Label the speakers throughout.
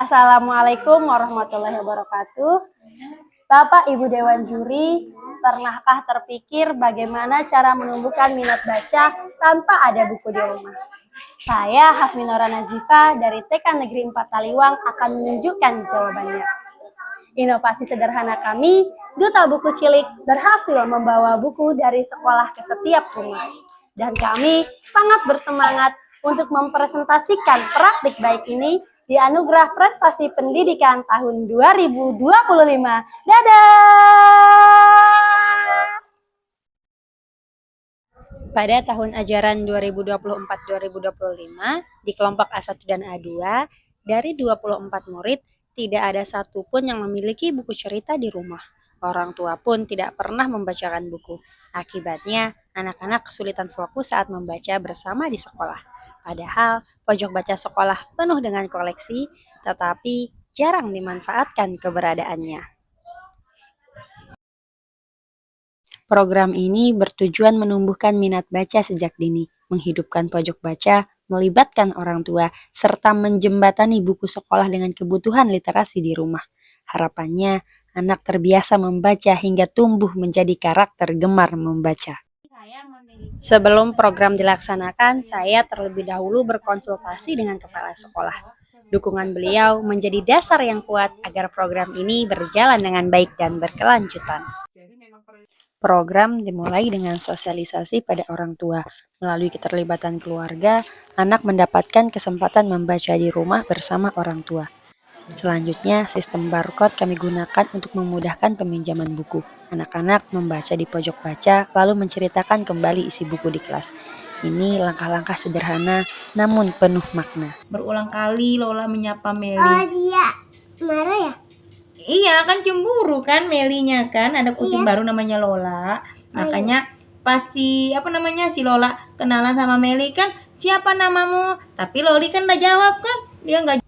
Speaker 1: Assalamualaikum warahmatullahi wabarakatuh. Bapak Ibu Dewan Juri, pernahkah terpikir bagaimana cara menumbuhkan minat baca tanpa ada buku di rumah? Saya Hasminora Nazifa dari TK Negeri 4 Taliwang akan menunjukkan jawabannya. Inovasi sederhana kami, Duta Buku Cilik, berhasil membawa buku dari sekolah ke setiap rumah. Dan kami sangat bersemangat untuk mempresentasikan praktik baik ini di Anugerah Prestasi Pendidikan tahun 2025. Dadah! Pada tahun ajaran 2024-2025, di kelompok A1 dan A2, dari 24 murid, tidak ada satupun yang memiliki buku cerita di rumah. Orang tua pun tidak pernah membacakan buku. Akibatnya, anak-anak kesulitan fokus saat membaca bersama di sekolah. Padahal, pojok baca sekolah penuh dengan koleksi, tetapi jarang dimanfaatkan keberadaannya. Program ini bertujuan menumbuhkan minat baca sejak dini, menghidupkan pojok baca, melibatkan orang tua, serta menjembatani buku sekolah dengan kebutuhan literasi di rumah. Harapannya, anak terbiasa membaca hingga tumbuh menjadi karakter gemar membaca. Sebelum program dilaksanakan, saya terlebih dahulu berkonsultasi dengan kepala sekolah. Dukungan beliau menjadi dasar yang kuat agar program ini berjalan dengan baik dan berkelanjutan. Program dimulai dengan sosialisasi pada orang tua. Melalui keterlibatan keluarga, anak mendapatkan kesempatan membaca di rumah bersama orang tua. Selanjutnya, sistem barcode kami gunakan untuk memudahkan peminjaman buku. Anak-anak membaca di pojok baca, lalu menceritakan kembali isi buku di kelas. Ini langkah-langkah sederhana, namun penuh makna.
Speaker 2: Berulang kali Lola menyapa Meli.
Speaker 3: Oh, dia marah ya?
Speaker 2: Iya, kan cemburu kan Melinya kan, ada kucing baru namanya Lola. Makanya pasti si Lola kenalan sama Meli kan, siapa namamu? Tapi Loli kan udah jawab kan, dia nggak.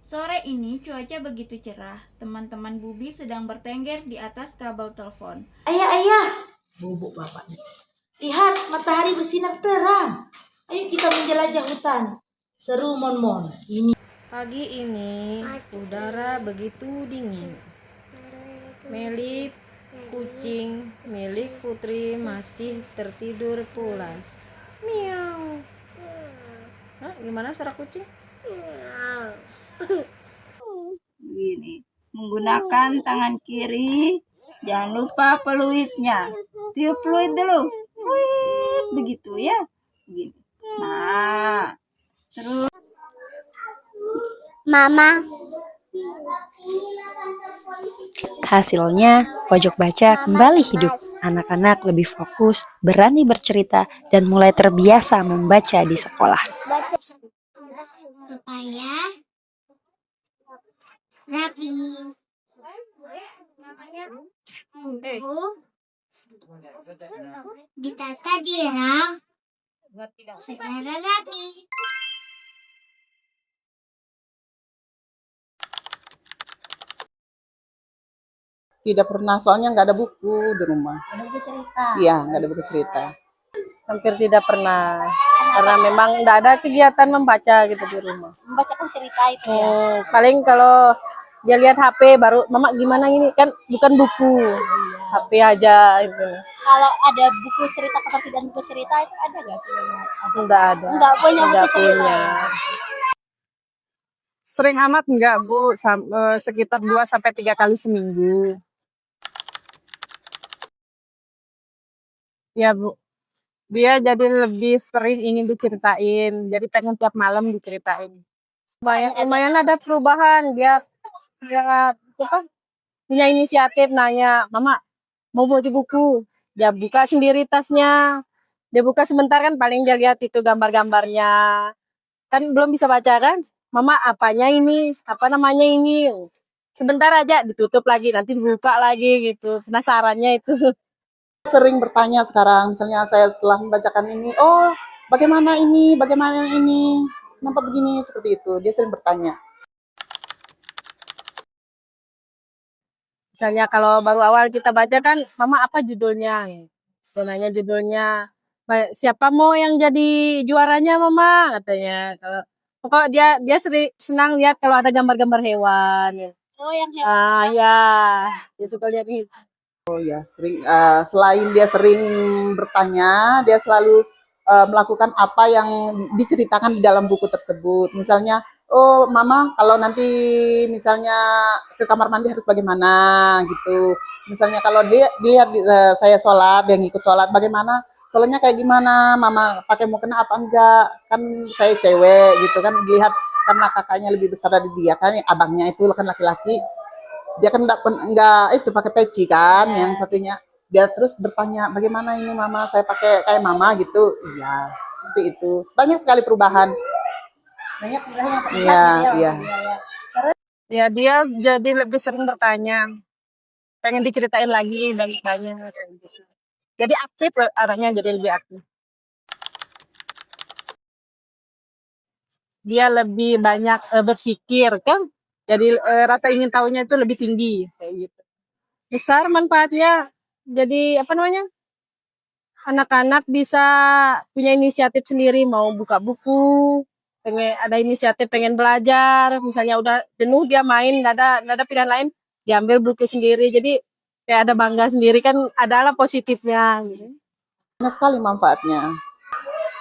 Speaker 4: Sore ini cuaca begitu cerah. Teman-teman Bubi sedang bertengger di atas kabel telepon.
Speaker 5: Ayah, bubuk bapaknya. Lihat, matahari bersinar terang. Ayo kita menjelajah hutan. Seru mon. Ini.
Speaker 4: Pagi ini udara begitu dingin. Meli kucing milik Putri masih tertidur pulas. Miau. Hah, gimana suara kucing?
Speaker 6: Gini, menggunakan tangan kiri, jangan lupa peluitnya. Tiup peluit dulu. Peluit begitu ya. Begini. Nah, terus
Speaker 3: Mama.
Speaker 1: Hasilnya, pojok baca kembali hidup. Anak-anak lebih fokus, berani bercerita, dan mulai terbiasa membaca di sekolah.
Speaker 3: Baca supaya rapi. Buku ditata di rak secara rapi.
Speaker 7: Tidak pernah, soalnya nggak ada buku di rumah.
Speaker 1: Ada buku cerita.
Speaker 7: Iya, nggak ada buku cerita.
Speaker 8: Hampir tidak pernah, karena memang nggak ada kegiatan membaca gitu di rumah.
Speaker 1: Membacakan cerita itu ya.
Speaker 8: Paling kalau dia lihat HP baru, mama gimana ini, kan bukan buku, HP aja itu.
Speaker 1: Kalau ada buku cerita ketersediaan buku cerita itu ada nggak sih?
Speaker 8: Nggak ada.
Speaker 1: Nggak punya buku cerita.
Speaker 8: Punya.
Speaker 9: Sering amat enggak, Bu, sekitar 2-3 kali seminggu. Ya, Bu. Dia jadi lebih sering ingin diceritain, jadi pengen tiap malam diceritain. Lumayan ada perubahan, dia punya inisiatif nanya, Mama, mau baca buku? Dia buka sendiri tasnya, dia buka sebentar kan, paling dia lihat itu gambar-gambarnya. Kan belum bisa baca kan? Mama, apanya ini? Apa namanya ini? Sebentar aja ditutup lagi, nanti dibuka lagi gitu. Penasarannya itu.
Speaker 7: Sering bertanya sekarang, misalnya saya telah membacakan ini, oh bagaimana ini, kenapa begini, seperti itu. Dia sering bertanya.
Speaker 8: Misalnya kalau baru awal kita baca kan, Mama apa judulnya? Sebenarnya judulnya, siapa mau yang jadi juaranya Mama? Katanya. Kalau
Speaker 9: Pokoknya dia senang lihat kalau ada gambar-gambar hewan.
Speaker 3: Oh, yang
Speaker 9: Ya, dia suka lihat itu.
Speaker 7: Oh ya, sering selain dia sering bertanya, dia selalu melakukan apa yang diceritakan di dalam buku tersebut. Misalnya, oh mama kalau nanti misalnya ke kamar mandi harus bagaimana gitu. Misalnya kalau dia dilihat saya sholat, dia ngikut sholat, bagaimana? Sholatnya kayak gimana? Mama pakai mukena apa enggak? Kan saya cewek gitu kan, dilihat karena kakaknya lebih besar dari dia kan, abangnya itu kan laki-laki, dia kan enggak itu pakai peci kan, yang satunya dia terus bertanya bagaimana ini mama saya pakai kayak mama gitu. Iya seperti itu, banyak sekali perubahan.
Speaker 1: Banyak perubahan yang terlihat
Speaker 7: Iya
Speaker 1: gitu ya
Speaker 7: iya.
Speaker 1: waktu dia ya.
Speaker 9: Ya, dia jadi lebih sering bertanya. Pengen diceritain lagi dan tanya kayak gitu. Jadi aktif anaknya, jadi lebih aktif. Dia lebih banyak berpikir kan. Jadi rasa ingin tahunya itu lebih tinggi kayak gitu. Besar manfaatnya. Jadi apa namanya? Anak-anak bisa punya inisiatif sendiri, mau buka buku, pengen ada inisiatif pengen belajar, misalnya udah jenuh dia main, nggak ada pilihan lain, diambil buku sendiri. Jadi kayak ada bangga sendiri kan, adalah positifnya gitu.
Speaker 7: Banyak sekali manfaatnya,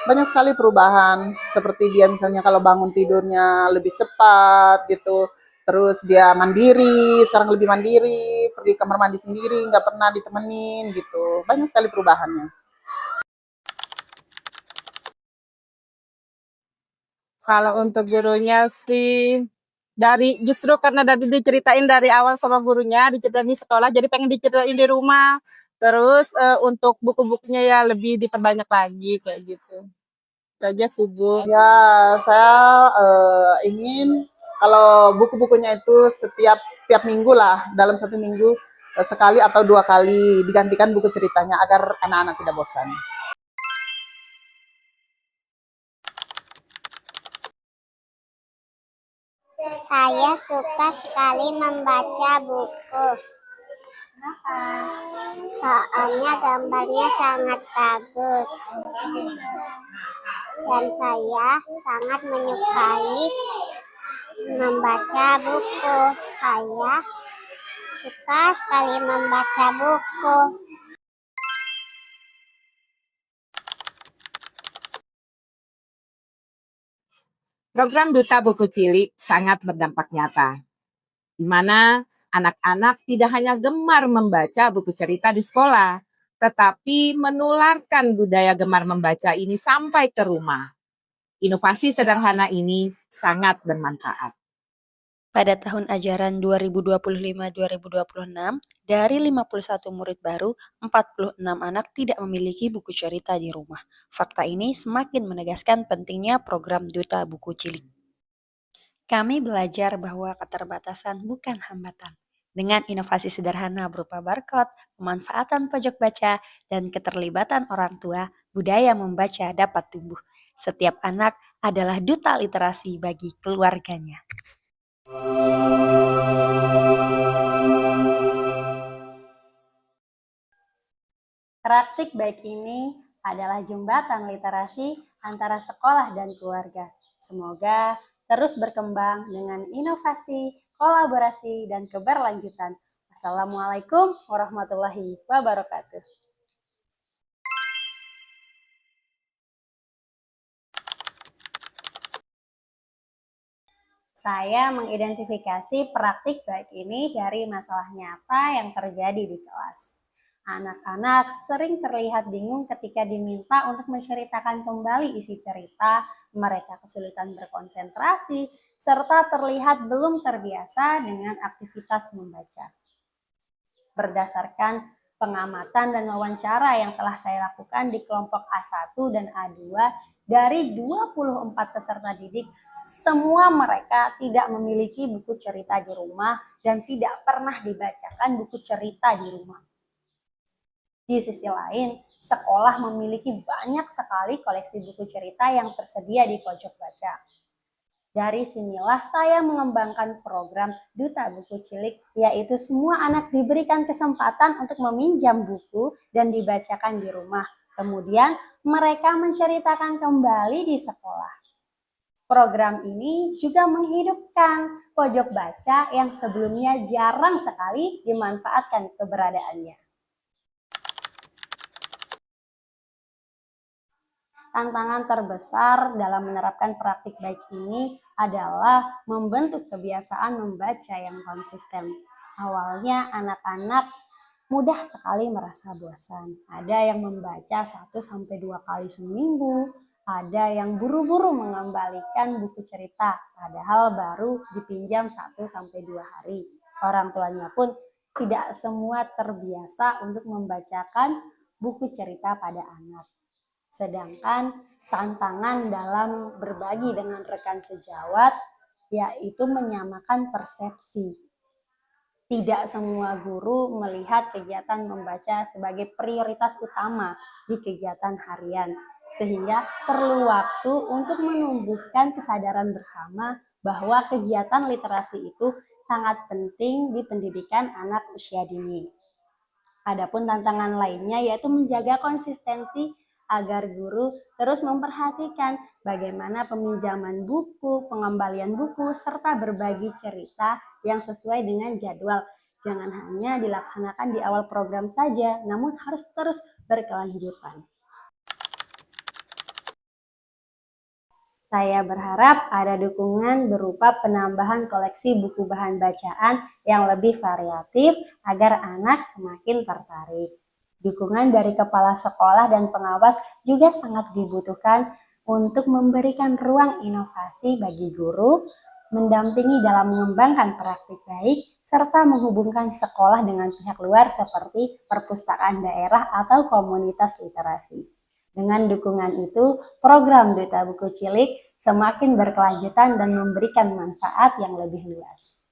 Speaker 7: banyak sekali perubahan. Seperti dia misalnya kalau bangun tidurnya lebih cepat gitu, terus dia mandiri, sekarang lebih mandiri, pergi kamar mandi sendiri, nggak pernah ditemenin gitu. Banyak sekali perubahannya.
Speaker 9: Kalau untuk gurunya sih, justru karena dari diceritain dari awal sama gurunya, diceritain di sekolah, jadi pengen diceritain di rumah. Terus untuk buku-bukunya ya lebih diperbanyak lagi kayak gitu. Itu aja sih Bu.
Speaker 7: Ya, saya ingin kalau buku-bukunya itu setiap minggu lah, dalam satu minggu sekali atau 2 kali digantikan buku ceritanya agar anak-anak tidak bosan.
Speaker 3: Saya suka sekali membaca buku. Soalnya gambarnya sangat bagus. Dan saya sangat menyukai membaca buku. Saya suka sekali membaca buku.
Speaker 10: Program Duta Buku Cilik sangat berdampak nyata, di mana anak-anak tidak hanya gemar membaca buku cerita di sekolah, tetapi menularkan budaya gemar membaca ini sampai ke rumah. Inovasi sederhana ini sangat bermanfaat.
Speaker 1: Pada tahun ajaran 2025-2026, dari 51 murid baru, 46 anak tidak memiliki buku cerita di rumah. Fakta ini semakin menegaskan pentingnya program Duta Buku Cilik. Kami belajar bahwa keterbatasan bukan hambatan. Dengan inovasi sederhana berupa barcode, pemanfaatan pojok baca, dan keterlibatan orang tua, budaya membaca dapat tumbuh. Setiap anak adalah duta literasi bagi keluarganya. Praktik baik ini adalah jembatan literasi antara sekolah dan keluarga. Semoga terus berkembang dengan inovasi, kolaborasi, dan keberlanjutan. Assalamualaikum warahmatullahi wabarakatuh. Saya mengidentifikasi praktik baik ini dari masalah nyata yang terjadi di kelas. Anak-anak sering terlihat bingung ketika diminta untuk menceritakan kembali isi cerita, mereka kesulitan berkonsentrasi, serta terlihat belum terbiasa dengan aktivitas membaca. Berdasarkan pengamatan dan wawancara yang telah saya lakukan di kelompok A1 dan A2, dari 24 peserta didik, semua mereka tidak memiliki buku cerita di rumah dan tidak pernah dibacakan buku cerita di rumah. Di sisi lain, sekolah memiliki banyak sekali koleksi buku cerita yang tersedia di pojok baca. Dari sinilah saya mengembangkan program Duta Buku Cilik, yaitu semua anak diberikan kesempatan untuk meminjam buku dan dibacakan di rumah. Kemudian mereka menceritakan kembali di sekolah. Program ini juga menghidupkan pojok baca yang sebelumnya jarang sekali dimanfaatkan keberadaannya. Tantangan terbesar dalam menerapkan praktik baik ini adalah membentuk kebiasaan membaca yang konsisten. Awalnya anak-anak mudah sekali merasa bosan. Ada yang membaca 1-2 kali seminggu, ada yang buru-buru mengembalikan buku cerita, padahal baru dipinjam 1-2 hari. Orang tuanya pun tidak semua terbiasa untuk membacakan buku cerita pada anak. Sedangkan tantangan dalam berbagi dengan rekan sejawat yaitu menyamakan persepsi. Tidak semua guru melihat kegiatan membaca sebagai prioritas utama di kegiatan harian, sehingga perlu waktu untuk menumbuhkan kesadaran bersama bahwa kegiatan literasi itu sangat penting di pendidikan anak usia dini. Adapun tantangan lainnya yaitu menjaga konsistensi agar guru terus memperhatikan bagaimana peminjaman buku, pengembalian buku, serta berbagi cerita yang sesuai dengan jadwal. Jangan hanya dilaksanakan di awal program saja, namun harus terus berkelanjutan. Saya berharap ada dukungan berupa penambahan koleksi buku bahan bacaan yang lebih variatif agar anak semakin tertarik. Dukungan dari kepala sekolah dan pengawas juga sangat dibutuhkan untuk memberikan ruang inovasi bagi guru, mendampingi dalam mengembangkan praktik baik, serta menghubungkan sekolah dengan pihak luar seperti perpustakaan daerah atau komunitas literasi. Dengan dukungan itu, program Duta Buku Cilik semakin berkelanjutan dan memberikan manfaat yang lebih luas.